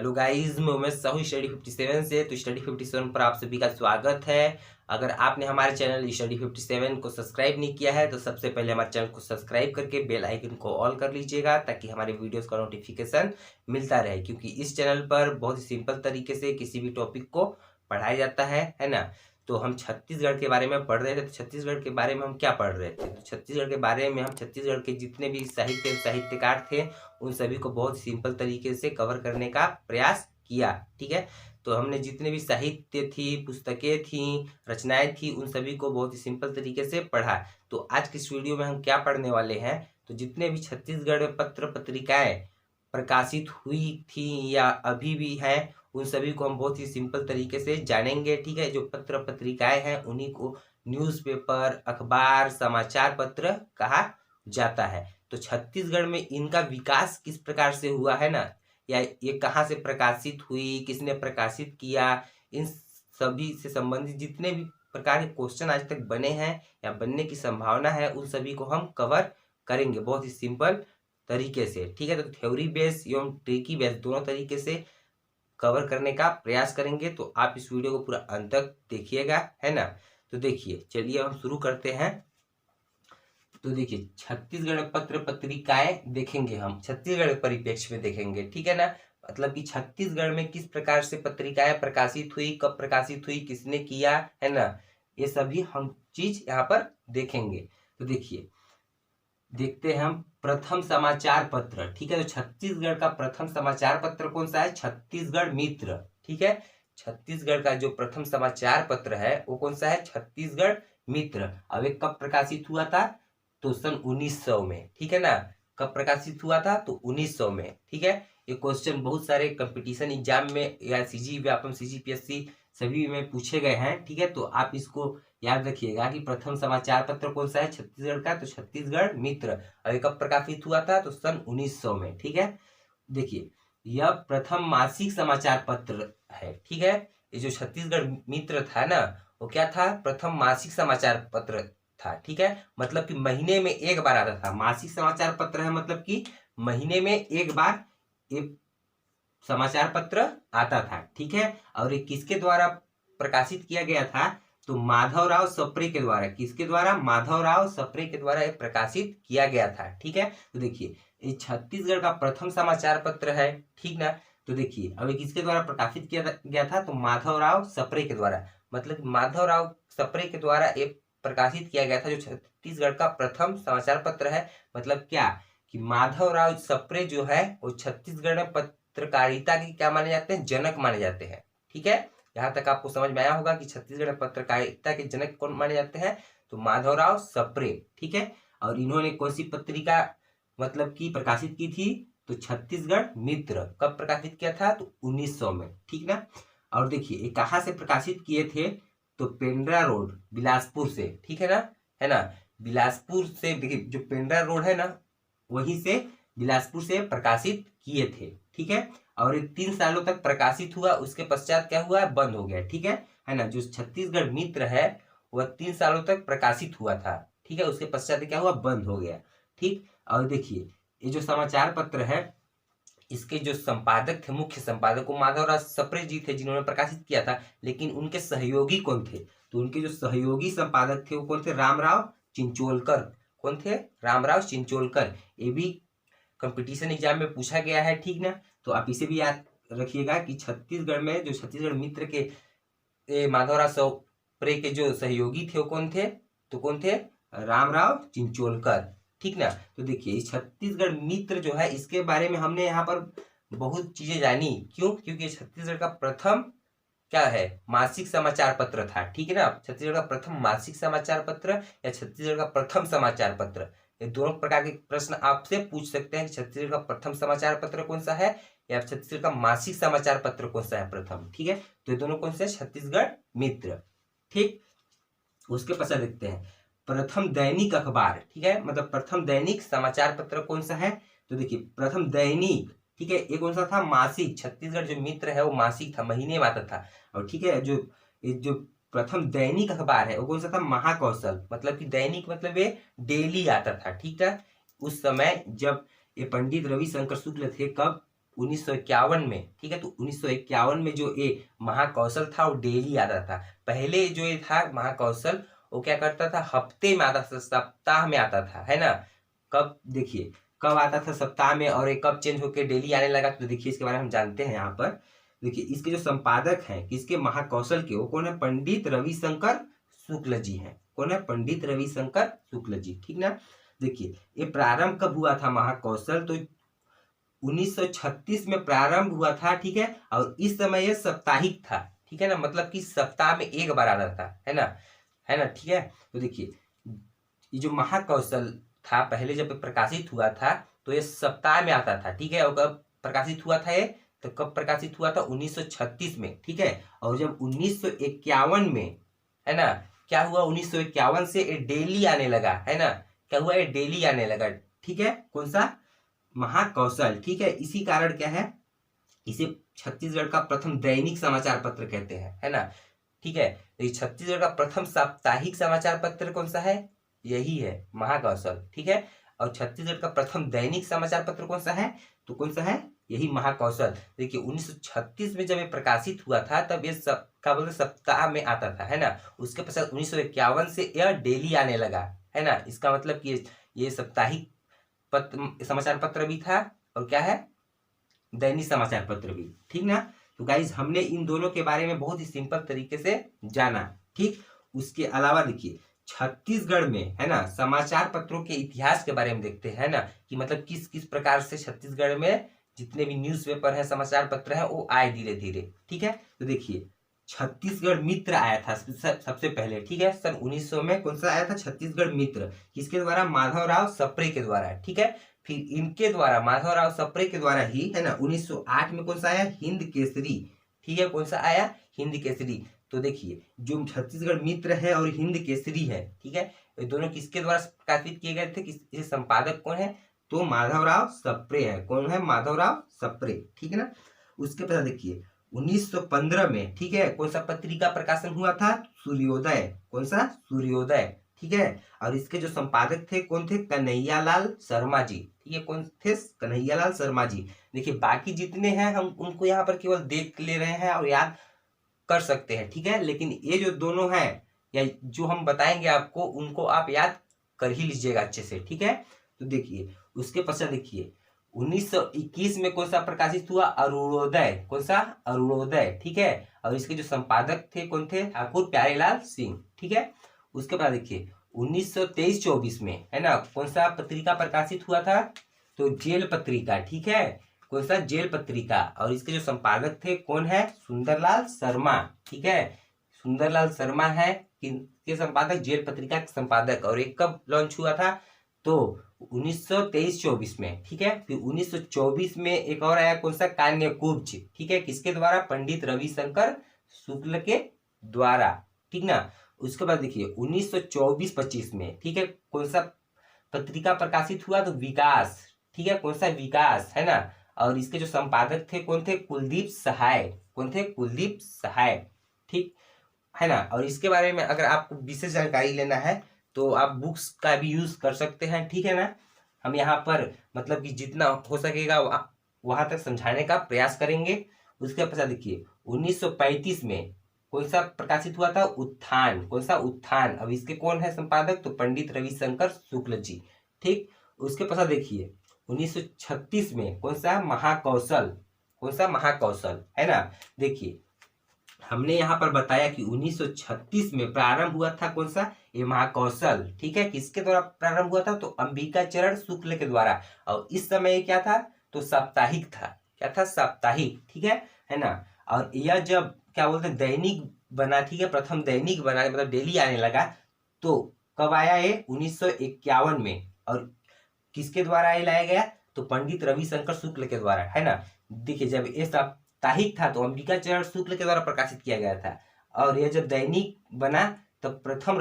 Hello guys, मैं Umesh Sahu study 57 से। तो स्टडी 57 पर आप सभी का स्वागत है। अगर आपने हमारे चैनल स्टडी 57 को सब्सक्राइब नहीं किया है तो सबसे पहले हमारे चैनल को सब्सक्राइब करके बेल आइकन को ऑल कर लीजिएगा ताकि हमारे वीडियोस का नोटिफिकेशन मिलता रहे, क्योंकि इस चैनल पर बहुत ही सिंपल तरीके से किसी भी टॉपिक को पढ़ाया जाता है ना। तो हम छत्तीसगढ़ के बारे में पढ़ रहे थे। तो छत्तीसगढ़ के बारे में हम क्या पढ़ रहे थे? तो छत्तीसगढ़ के बारे में हम छत्तीसगढ़ के जितने भी साहित्यकार थे उन सभी को बहुत सिंपल तरीके से कवर करने का प्रयास किया। ठीक है, तो हमने जितने भी साहित्य थी, पुस्तकें थी, रचनाएं थी, उन सभी को बहुत ही सिंपल तरीके से पढ़ा। तो आज की इस वीडियो में हम क्या पढ़ने वाले हैं? तो जितने भी छत्तीसगढ़ में पत्र पत्रिकाएं प्रकाशित हुई थी या अभी भी हैं, उन सभी को हम बहुत ही सिंपल तरीके से जानेंगे। ठीक है, जो पत्र पत्रिकाएं हैं उन्हीं को न्यूज़पेपर, अखबार, समाचार पत्र कहा जाता है। तो छत्तीसगढ़ में इनका विकास किस प्रकार से हुआ है ना, या ये कहाँ से प्रकाशित हुई, किसने प्रकाशित किया, इन सभी से संबंधित जितने भी प्रकार के क्वेश्चन आज तक बने हैं या बनने की संभावना है, उन सभी को हम कवर करेंगे बहुत ही सिंपल तरीके से। ठीक है, तो थ्योरी बेस एवं ट्रिकी बेस दोनों तरीके से कवर करने का प्रयास करेंगे। तो आप इस वीडियो को पूरा अंत तक देखिएगा, है ना। तो देखिए, चलिए हम शुरू करते हैं। तो देखिए, छत्तीसगढ़ पत्र पत्रिकाएं देखेंगे, हम छत्तीसगढ़ परिप्रेक्ष्य में देखेंगे। ठीक है ना, मतलब कि छत्तीसगढ़ में किस प्रकार से पत्रिकाएं प्रकाशित हुई, कब प्रकाशित हुई, किसने किया, है ना, ये सभी हम चीज यहाँ पर देखेंगे। तो देखिए, देखते हैं हम प्रथम समाचार पत्र। ठीक है, तो छत्तीसगढ़ का प्रथम समाचार पत्र कौन सा है? छत्तीसगढ़ मित्र। ठीक है, छत्तीसगढ़ का जो प्रथम समाचार पत्र है वो कौन सा है? छत्तीसगढ़ मित्र। अब ये कब प्रकाशित हुआ था? तो सन 1900 में। ठीक है ना, कब प्रकाशित हुआ था? तो 1900 में। ठीक है, ये क्वेश्चन बहुत सारे कंपटीशन एग्जाम में या सीजी व्यापम, सीजीपीएससी सभी में पूछे गए हैं। ठीक है, तो आप इसको याद रखिएगा कि प्रथम समाचार पत्र कौन सा है छत्तीसगढ़ का? तो छत्तीसगढ़ मित्र। और ये कब प्रकाशित हुआ था? तो सन 1900 में। ठीक है, देखिए, यह प्रथम मासिक समाचार पत्र है। ठीक है, ये जो छत्तीसगढ़ मित्र था ना, वो क्या था? प्रथम मासिक समाचार पत्र था। ठीक है, मतलब कि महीने में एक बार आता था। मासिक समाचार पत्र है मतलब कि महीने में एक बार एक समाचार पत्र आता था। ठीक है, और ये किसके द्वारा प्रकाशित किया गया था? तो माधवराव सप्रे के द्वारा। किसके द्वारा? माधवराव सप्रे के द्वारा ये प्रकाशित किया गया था। ठीक है, तो देखिए, ये छत्तीसगढ़ का प्रथम समाचार पत्र है। ठीक ना, तो देखिए, अब ये किसके द्वारा प्रकाशित किया गया था? तो माधवराव सप्रे के द्वारा। मतलब माधवराव सप्रे के द्वारा ये प्रकाशित किया गया था, जो छत्तीसगढ़ का प्रथम समाचार पत्र है। मतलब क्या कि माधवराव सप्रे जो है वो छत्तीसगढ़ में पत्रकारिता के क्या माने जाते हैं? जनक माने जाते हैं। ठीक है, यहाँ तक आपको समझ में आया होगा कि छत्तीसगढ़ में पत्रकारिता के जनक कौन माने जाते हैं? तो माधवराव सप्रे। ठीक है, और इन्होंने कौन सी पत्रिका मतलब की प्रकाशित की थी? तो छत्तीसगढ़ मित्र। कब प्रकाशित किया था? तो 1900 में। ठीक ना, और देखिए, ये कहाँ से प्रकाशित किए थे? तो पेंड्रा रोड, बिलासपुर से। ठीक है ना, है ना, बिलासपुर से। देखिए, जो पेंड्रा रोड है ना, वहीं से बिलासपुर से प्रकाशित किए थे। ठीक है, और ये 3 सालों तक प्रकाशित हुआ। उसके पश्चात क्या हुआ? बंद हो गया। ठीक है ना, जो छत्तीसगढ़ मित्र है वह 3 सालों तक प्रकाशित हुआ था। ठीक है, उसके पश्चात क्या हुआ? बंद हो गया। ठीक, और देखिए, ये जो समाचार पत्र है इसके जो संपादक थे, मुख्य संपादक, वो माधवराव सप्रे जी थे जिन्होंने प्रकाशित किया था। लेकिन उनके सहयोगी कौन थे? तो उनके जो सहयोगी संपादक थे वो कौन थे? रामराव चिंचोलकर। कौन थे? रामराव चिंचोलकर। ये भी कंपटीशन एग्जाम में पूछा गया है। ठीक ना, तो आप इसे भी याद रखिएगा कि छत्तीसगढ़ में जो छत्तीसगढ़ मित्र के माधवराव सप्रे के जो सहयोगी थे वो कौन थे? तो कौन थे? रामराव चिंचोलकर। ठीक ना, तो देखिए, छत्तीसगढ़ मित्र जो है इसके बारे में हमने यहाँ पर बहुत चीजें जानी। क्यों? क्योंकि छत्तीसगढ़ का प्रथम क्या है? मासिक समाचार पत्र था। ठीक है ना, छत्तीसगढ़ का प्रथम मासिक समाचार पत्र या छत्तीसगढ़ का प्रथम समाचार पत्र, ये दोनों प्रकार के प्रश्न आपसे पूछ सकते हैं कि छत्तीसगढ़ का प्रथम समाचार पत्र कौन सा है या छत्तीसगढ़ का मासिक समाचार पत्र कौन सा है प्रथम। ठीक है, तो ये दोनों कौन से? छत्तीसगढ़ मित्र। ठीक, उसके पश्चात देखते हैं प्रथम दैनिक अखबार। ठीक है, मतलब प्रथम दैनिक समाचार पत्र कौन सा है? तो देखिए, प्रथम दैनिक, ठीक है, ये कौन सा था? मासिक। छत्तीसगढ़ जो मित्र है वो मासिक था, महीने में आता था। और ठीक है, जो प्रथम दैनिक अखबार है वो कौन सा था? महाकौशल। मतलब कि दैनिक मतलब ये डेली आता था। ठीक है, उस समय जब ये पंडित रविशंकर शुक्ल थे, कब? 1951 में, ठीक है। तो 1951 में जो ये महाकौशल था वो डेली आता था। पहले जो ये था महाकौशल वो क्या करता था, हफ्ते में आता था, सप्ताह में आता था, है ना। कब देखिए कब आता था, सप्ताह में, और ये कब चेंज होकर डेली आने लगा, तो देखिए इसके बारे में हम जानते हैं। यहाँ पर देखिए इसके जो संपादक हैं किसके, महाकौशल के, वो कौन है, पंडित रविशंकर शुक्ल जी हैं। कौन है, पंडित रविशंकर शुक्ल जी, ठीक ना। देखिए ये प्रारंभ कब हुआ था महाकौशल, तो 1936 में प्रारंभ हुआ था, ठीक है। और इस समय ये साप्ताहिक था, ठीक है ना, मतलब कि सप्ताह में एक बार आता था, है ना, ठीक है। तो देखिए ये जो महाकौशल था पहले जब प्रकाशित हुआ था तो ये सप्ताह में आता था, ठीक है। और कब प्रकाशित हुआ था ये, तो कब प्रकाशित हुआ था, 1936 में, ठीक है। और जब 1951 में, है ना, क्या हुआ, 1951 से ये डेली आने लगा, है ना, क्या हुआ, ये डेली आने लगा, ठीक है। कौन सा, महाकौशल, ठीक है। इसी कारण क्या है, इसे छत्तीसगढ़ का प्रथम दैनिक समाचार पत्र कहते हैं, है ना, ठीक है। तो ये छत्तीसगढ़ का प्रथम साप्ताहिक समाचार पत्र कौन सा है, यही है महाकौशल, ठीक है। और छत्तीसगढ़ का प्रथम दैनिक समाचार पत्र कौन सा है, तो कौन सा है, यही महाकौशल। देखिए 1936 में जब ये प्रकाशित हुआ था तब ये सब क्या बोलते सप्ताह में आता था, है ना। उसके पश्चात 1951 से यह डेली आने लगा, है ना। इसका मतलब कि ये साप्ताहिक पत्र, समाचार पत्र भी था, और क्या है, दैनिक समाचार पत्र भी, ठीक ना। तो गाइज हमने इन दोनों के बारे में बहुत ही सिंपल तरीके से जाना, ठीक। उसके अलावा देखिए छत्तीसगढ़ में, है ना, समाचार पत्रों के इतिहास के बारे में देखते हैं ना, कि मतलब किस किस प्रकार से छत्तीसगढ़ में जितने भी न्यूज़पेपर है, समाचार पत्र है, वो आए धीरे धीरे, ठीक है। तो देखिए छत्तीसगढ़ मित्र आया था सबसे पहले, ठीक है, सन 1900 में कौन सा आया था, छत्तीसगढ़ मित्र, किसके द्वारा, माधवराव सप्रे के द्वारा, ठीक है। फिर इनके द्वारा, माधवराव सप्रे के द्वारा ही, है ना, 1908 में कौन सा आया, हिंद केसरी, ठीक है। कौन सा आया, हिंद केसरी। तो देखिए जो छत्तीसगढ़ मित्र है और हिंद केसरी है, ठीक है, ये दोनों किसके द्वारा प्रकाशित किए गए थे, इसके संपादक कौन है, तो माधवराव सप्रे है। कौन है, माधवराव सप्रे, ठीक है ना। उसके बाद देखिए 1915 में, ठीक है, कौन सा पत्रिका प्रकाशन हुआ था, सूर्योदय। कौन सा, सूर्योदय, ठीक है। और इसके जो संपादक थे कौन थे, कन्हैयालाल शर्मा जी, ठीक है। कौन थे, कन्हैयालाल शर्मा जी। देखिए बाकी जितने हैं हम उनको यहाँ पर केवल देख ले रहे हैं और याद कर सकते हैं, ठीक है। लेकिन ये जो दोनों हैं या जो हम बताएंगे आपको, उनको आप याद कर ही लीजिएगा अच्छे से, ठीक है। तो देखिए उसके पश्चात देखिए 1921 में कौन सा प्रकाशित हुआ, अरुणोदय। कौन सा, अरुणोदय, ठीक है। और इसके जो संपादक थे कौन थे, ठाकुर प्यारेलाल सिंह, ठीक है। उसके बाद देखिए 1923-24 में, है ना, कौन सा पत्रिका प्रकाशित हुआ था, तो जेल पत्रिका, ठीक है। कौन सा, जेल पत्रिका। और इसके जो संपादक थे कौन है, सुंदरलाल शर्मा, ठीक है। सुंदरलाल शर्मा है किनके संपादक, जेल पत्रिका के संपादक। और एक कब लॉन्च हुआ था, तो 1923-24 में, ठीक है। फिर 1924 में एक और आया, कौन सा, कान्यकूब्ज, ठीक है, किसके द्वारा, पंडित रविशंकर शुक्ल के द्वारा, ठीक ना। उसके बाद देखिए 1924-25 में, ठीक है, कौन सा पत्रिका प्रकाशित हुआ, तो विकास, ठीक है। कौन सा, विकास, है ना। और इसके जो संपादक थे कौन थे, कुलदीप सहाय। कौन थे, कुलदीप सहाय, ठीक है ना। और इसके बारे में अगर आपको विशेष जानकारी लेना है तो आप बुक्स का भी यूज कर सकते हैं, ठीक है ना। हम यहाँ पर मतलब कि जितना हो सकेगा वहां तक समझाने का प्रयास करेंगे। उसके पश्चात देखिए 1935 में कौन सा प्रकाशित हुआ था, उत्थान। कौन सा, उत्थान। अब इसके कौन है संपादक, तो पंडित रविशंकर शुक्ल जी, ठीक। उसके पश्चात देखिए 1936 में कौन सा, महाकौशल। कौन सा, महाकौशल, है ना। देखिए हमने यहाँ पर बताया कि 1936 में प्रारंभ हुआ था कौन सा, ये महाकौशल, ठीक है। किसके द्वारा प्रारंभ हुआ था, तो अंबिकाचरण शुक्ल के द्वारा। और इस समय क्या था, तो साप्ताहिक था। क्या था, साप्ताहिक, ठीक है ना। और यह जब क्या बोलते हैं दैनिक बना, ठीक है, प्रथम दैनिक बना, मतलब डेली आने लगा, तो कब आया ये, 1951 में। और किसके द्वारा ये लाया गया, तो पंडित रविशंकर शुक्ल के द्वारा, है ना। देखिए जब ये साप्ताहिक था तो अंबिकाचरण शुक्ल के द्वारा प्रकाशित किया गया था, और यह जब दैनिक बना तब प्रथम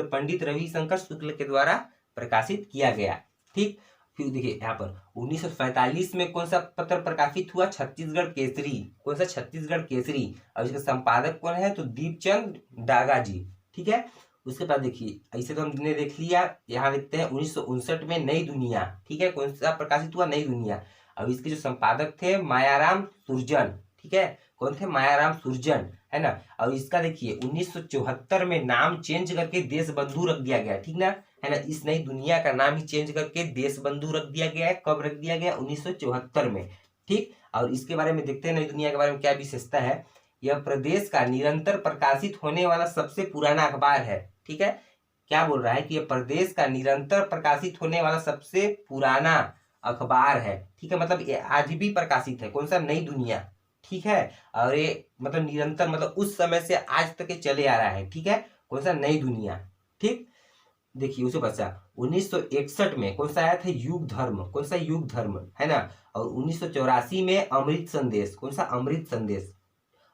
पंडित रविशंकर शुक्ल के द्वारा प्रकाशित किया गया, ठीक। फिर देखिए यहाँ पर 1945 में कौन सा पत्र प्रकाशित हुआ, छत्तीसगढ़ केसरी। कौन सा, छत्तीसगढ़ केसरी। और इसके संपादक कौन है, तो दीपचंद डागा जी, ठीक है। उसके बाद देखिए ऐसे तो हमने देख लिया। यहाँ देखते हैं 1959 में नई दुनिया, ठीक है। कौन सा प्रकाशित हुआ, नई दुनिया। और इसके जो संपादक थे मायाराम सुरजन, ठीक है, कौन थे? मायाराम सुरजन, है ना। और इसका देखिए 1974 में नाम चेंज करके देश बंधु रख दिया गया, ठीक ना, है ना। इस नई दुनिया का नाम ही चेंज करके देश बंधु रख दिया गया है। कब रख दिया गया? 1974 में, ठीक। और इसके बारे में देखते हैं नई दुनिया के बारे में क्या विशेषता है। यह प्रदेश का निरंतर प्रकाशित होने वाला सबसे पुराना अखबार है, ठीक है। क्या बोल रहा है कि यह प्रदेश का निरंतर प्रकाशित होने वाला सबसे पुराना अखबार है, ठीक है। मतलब ये आज भी प्रकाशित है, कौन सा? नई दुनिया, ठीक है। और ये मतलब निरंतर मतलब उस समय से आज तक ये चले आ रहा है, ठीक है। कौन सा? नई दुनिया, ठीक। देखिए उसे बचा 1961 में कौन सा आया था? युग धर्म, कौन सा? युग धर्म, है ना। और 1984 में अमृत संदेश, कौन सा? अमृत संदेश।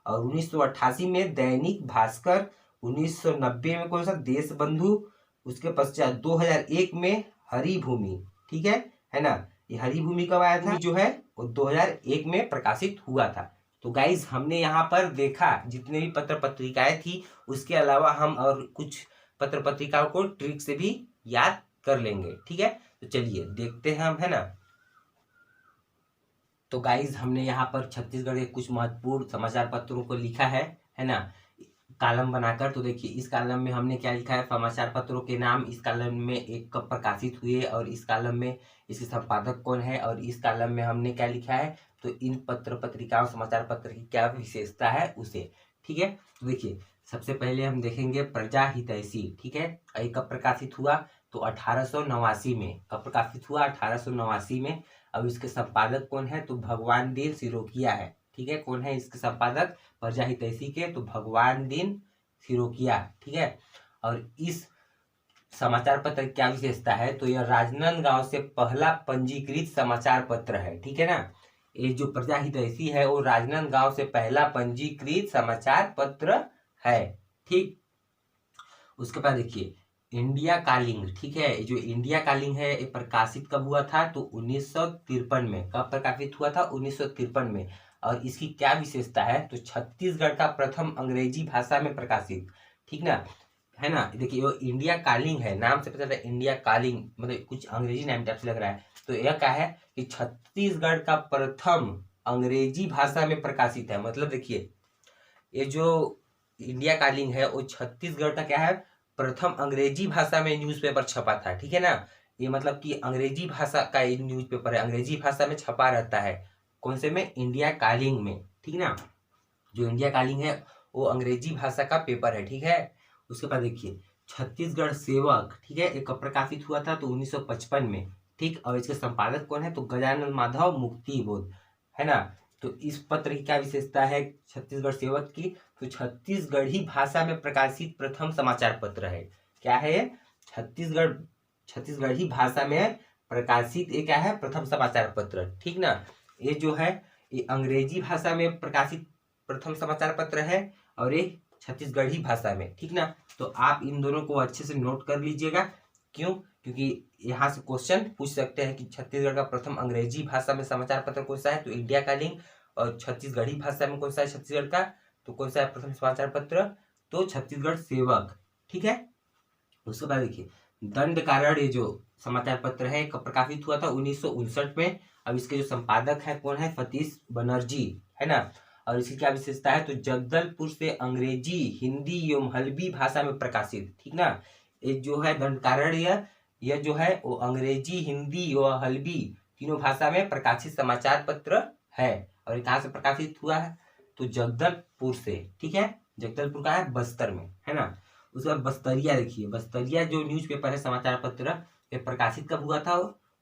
और 1988 में दैनिक भास्कर, 1990 में कौन सा? देश बंधु। उसके पश्चात 2001 में हरिभूमि, ठीक है ना। ये हरिभूमि कब आया था? जो है वो 2001 में प्रकाशित हुआ था। तो गाइज हमने यहाँ पर देखा जितने भी पत्र पत्रिकाएं थी, उसके अलावा हम और कुछ पत्र पत्रिकाओं को ट्रिक से भी याद कर लेंगे, ठीक है। तो चलिए देखते हैं हम, है ना। तो गाइज हमने यहाँ पर छत्तीसगढ़ के कुछ महत्वपूर्ण समाचार पत्रों को लिखा है ना, कॉलम बनाकर। तो देखिए इस कॉलम में हमने क्या लिखा है? समाचार पत्रों के नाम इस कॉलम में एक कब प्रकाशित हुए, और इस कॉलम में इसके संपादक कौन है, और इस कॉलम में हमने क्या लिखा है, तो इन पत्र पत्रिकाओं समाचार पत्र की क्या विशेषता है उसे, ठीक है। तो देखिए सबसे पहले हम देखेंगे प्रजा हितैषी, ठीक है। ये कब प्रकाशित हुआ? तो 1889 में। कब प्रकाशित हुआ? 1889 में। अब इसके संपादक कौन है? तो भगवान दीन सिरोकिया है, ठीक है। कौन है इसके संपादक प्रजा हितैषी के? तो भगवान दीन सिरोकिया, ठीक है। और इस समाचार पत्र की क्या विशेषता है? तो यह राजनांदगांव से पहला पंजीकृत समाचार पत्र है, ठीक है ना। ये जो प्रजा हितैषी है वो राजनांदगांव से पहला पंजीकृत समाचार पत्र है, ठीक। उसके बाद देखिए इंडिया कालिंग, ठीक है। जो इंडिया कालिंग है ये प्रकाशित कब हुआ था? तो 1953 में। कब प्रकाशित हुआ था? 1953 में। और इसकी क्या विशेषता है? तो छत्तीसगढ़ का प्रथम अंग्रेजी भाषा में प्रकाशित, ठीक ना, है ना। देखिए वो इंडिया कालिंग है, नाम से पता चलता है इंडिया कालिंग, मतलब कुछ अंग्रेजी नाम टाइप से लग रहा है। तो यह क्या है कि छत्तीसगढ़ का प्रथम अंग्रेजी भाषा में प्रकाशित है। मतलब देखिए ये जो इंडिया कालिंग है वो छत्तीसगढ़ का क्या है? प्रथम अंग्रेजी भाषा में न्यूज़पेपर छपा था, ठीक है ना। ये मतलब कि अंग्रेजी भाषा का ये न्यूज़पेपर है, अंग्रेजी भाषा में छपा रहता है। कौन से में? इंडिया कालिंग में, ठीक ना। जो इंडिया कालिंग है वो अंग्रेजी भाषा का पेपर है, ठीक है। उसके बाद देखिए छत्तीसगढ़ सेवक, ठीक है, एक प्रकाशित हुआ था तो 1955 में, ठीक। और इसके संपादक कौन है? तो गजानन माधव मुक्ति बोध, है ना। तो इस पत्र की क्या विशेषता है छत्तीसगढ़ सेवक की? तो छत्तीसगढ़ी भाषा में प्रकाशित प्रथम समाचार पत्र है। क्या है? छत्तीसगढ़ी भाषा में प्रकाशित ये क्या है? प्रथम समाचार पत्र, ठीक ना। ये जो है ये अंग्रेजी भाषा में प्रकाशित प्रथम समाचार पत्र है और ये छत्तीसगढ़ी भाषा में, ठीक ना। तो आप इन दोनों को अच्छे से नोट कर लीजिएगा। क्यों? क्योंकि यहाँ से क्वेश्चन पूछ सकते हैं कि छत्तीसगढ़ का प्रथम अंग्रेजी भाषा में समाचार पत्र कौन सा है? तो इंडिया कालिंग। और छत्तीसगढ़ी भाषा में कौन सा है छत्तीसगढ़ का? तो कौन सा है प्रथम समाचार पत्र? तो छत्तीसगढ़ सेवक, ठीक है। उसके बाद देखिए दंड कारण, ये जो समाचार पत्र है कब प्रकाशित हुआ था? 1959 में। अब इसके जो संपादक है कौन है? सतीश बनर्जी, है ना। और इसकी क्या विशेषता है? तो जगदलपुर से अंग्रेजी, हिंदी एवं हल्बी भाषा में प्रकाशित, ठीक ना। ये जो है दंड कारण यह जो है वो अंग्रेजी, हिंदी व हल्बी तीनों भाषा में प्रकाशित समाचार पत्र है। और ये कहाँ से प्रकाशित हुआ है? तो जगदलपुर से, ठीक है। जगदलपुर का है बस्तर में, है ना। उसके बाद बस्तरिया, देखिए बस्तरिया जो न्यूज़पेपर है समाचार पत्र ये प्रकाशित कब हुआ था?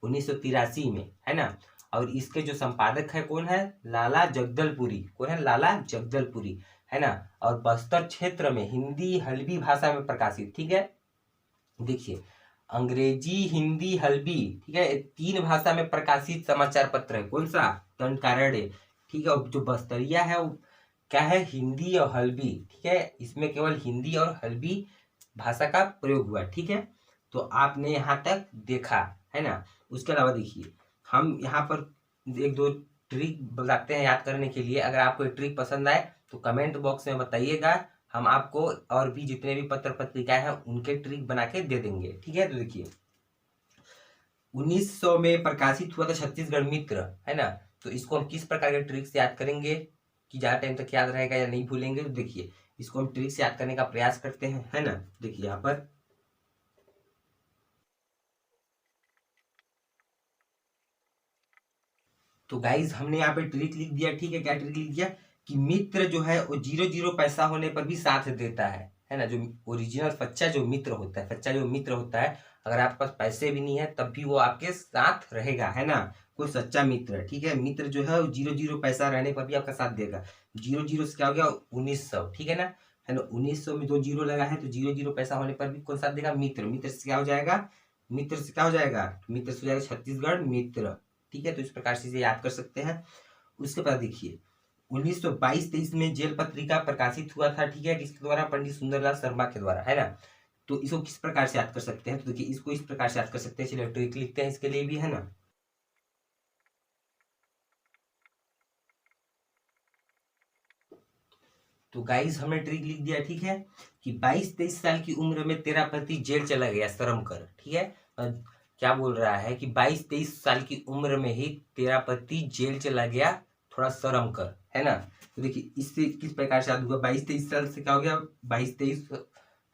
1983 में, है ना। और इसके जो संपादक है कौन है? लाला जगदलपुरी। कौन है? लाला जगदलपुरी, है ना। और बस्तर क्षेत्र में हिंदी हल्बी भाषा में प्रकाशित, ठीक है। देखिए अंग्रेजी, हिंदी, हल्बी, ठीक है, तीन भाषा में प्रकाशित समाचार पत्र है। कौन सा? दंड कारण, ठीक है। और जो बस्तरिया है वो क्या है? हिंदी और हल्बी, ठीक है। इसमें केवल हिंदी और हल्बी भाषा का प्रयोग हुआ, ठीक है। तो आपने यहाँ तक देखा, है ना। उसके अलावा देखिए हम यहाँ पर एक दो ट्रिक बताते हैं याद करने के लिए। अगर आपको ये ट्रिक पसंद आए तो कमेंट बॉक्स में बताइएगा, हम आपको और भी जितने भी पत्र पत्रिकाएं हैं उनके ट्रिक बना के दे देंगे, ठीक है। तो देखिए 1900 में प्रकाशित हुआ था छत्तीसगढ़ मित्र, है ना। तो इसको हम किस प्रकार के ट्रिक से याद करेंगे कि ज्यादा टाइम तक याद रहेगा या नहीं भूलेंगे। तो देखिए इसको हम ट्रिक से याद करने का प्रयास करते हैं, है ना। देखिए यहाँ पर तो गाइज हमने यहाँ पे ट्रिक लिख दिया, ठीक है। क्या ट्रिक लिख दिया कि मित्र जो है वो 0 पैसा होने पर भी साथ देता है ना। जो ओरिजिनल सच्चा जो मित्र होता है, सच्चा जो मित्र होता है, अगर आपके पास पैसे भी नहीं है तब भी वो आपके साथ रहेगा, है ना। कोई सच्चा मित्र, ठीक है। मित्र जो है वो 0 पैसा रहने पर भी आपका साथ देगा। 0 से क्या हो गया 1900, ठीक है ना। है ना, 1900 में 2 जीरो लगा है तो 0 पैसा होने पर भी कौन साथ देगा, मित्र। मित्र से क्या हो जाएगा, मित्र से क्या हो जाएगा, मित्र से हो जाएगा छत्तीसगढ़ मित्र, ठीक है। तो इस प्रकार से इसे याद कर सकते हैं। उसके बाद देखिए 1922-23 में जेल पत्रिका प्रकाशित हुआ था, ठीक है। किसके द्वारा, पंडित सुंदरलाल शर्मा के द्वारा, है ना। तो इसको किस प्रकार से याद कर सकते हैं, तो देखिए इसको इस प्रकार से याद कर सकते हैं। चलिए ट्रिक लिखते हैं इसके लिए भी, है ना। तो गाइस हमने ट्रिक लिख दिया, ठीक है, कि 22-23 साल की उम्र में तेरा पति जेल चला गया शर्म कर, ठीक है। क्या बोल रहा है कि 22-23 साल की उम्र में ही तेरा पति जेल चला गया, थोड़ा शर्म कर, है ना। तो देखिए इससे किस प्रकार से याद हुआ, 22-23 साल से क्या हो गया 22-23,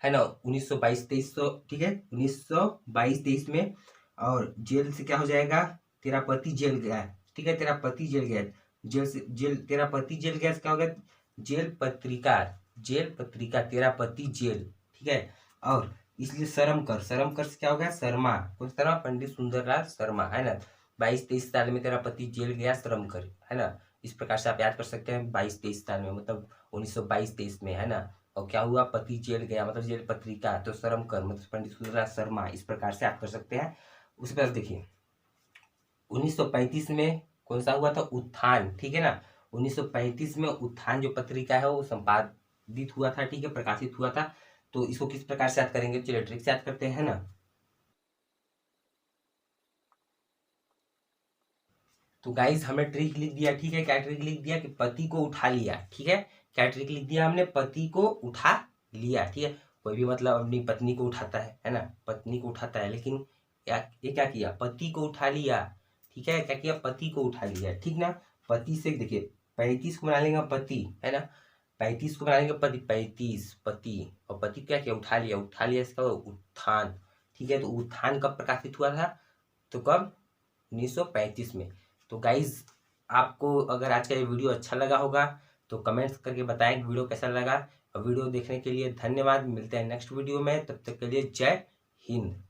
है ना, 1922-2300, ठीक है, 1922-23 में। और जेल से क्या हो जाएगा, तेरा पति जेल गया, ठीक है, तेरा पति जेल गया। जेल से जेल, तेरा पति जेल गया, क्या हो गया जेल पत्रिका, जेल पत्रिका, तेरा पति जेल, ठीक है। और इसलिए शर्म कर, शर्म कर से क्या हो गया शर्मा, कौन शर्मा, पंडित सुंदरलाल शर्मा, है ना। 22-23 साल में तेरा पति जेल गया शर्म कर, है ना। इस प्रकार से आप याद कर सकते हैं 22-23 साल में, मतलब 1922-23 में, है ना। और क्या हुआ, पति जेल गया मतलब जेल पत्रिका, तो शर्म कर मतलब पंडित सुंदरलाल शर्मा, इस प्रकार से आप कर सकते हैं। उसके बाद देखिए 1935 में कौन सा हुआ था, उत्थान, ठीक है ना। 1935 में उत्थान जो पत्रिका है वो संपादित हुआ था, ठीक है, प्रकाशित हुआ था। तो इसको किस प्रकार से याद करेंगे, चलिए ट्रिक से याद करते हैं ना। तो गाइस हमने ट्रिक लिख दिया, ठीक है। क्या ट्रिक लिख दिया कि पति को उठा लिया, ठीक है। क्या ट्रिक लिख दिया हमने, पति को उठा लिया, ठीक है। कोई भी मतलब अपनी पत्नी को उठाता है ना, पत्नी को उठाता है, लेकिन ये क्या किया, पति को उठा लिया, ठीक है। क्या किया, पति को उठा लिया, ठीक ना। पति से देखिए 35 को बना लेंगे पति, है ना, 35 को बना लेंगे पति, 35 पति, और पति क्या किया, उठा लिया, उठा लिया इसका उत्थान, ठीक है। तो उत्थान कब प्रकाशित हुआ था, तो कब, 1935 में। तो गाइज आपको अगर आज का ये वीडियो अच्छा लगा होगा तो कमेंट्स करके बताएं कि वीडियो कैसा लगा। और वीडियो देखने के लिए धन्यवाद। मिलते हैं नेक्स्ट वीडियो में, तब तक के लिए जय हिंद।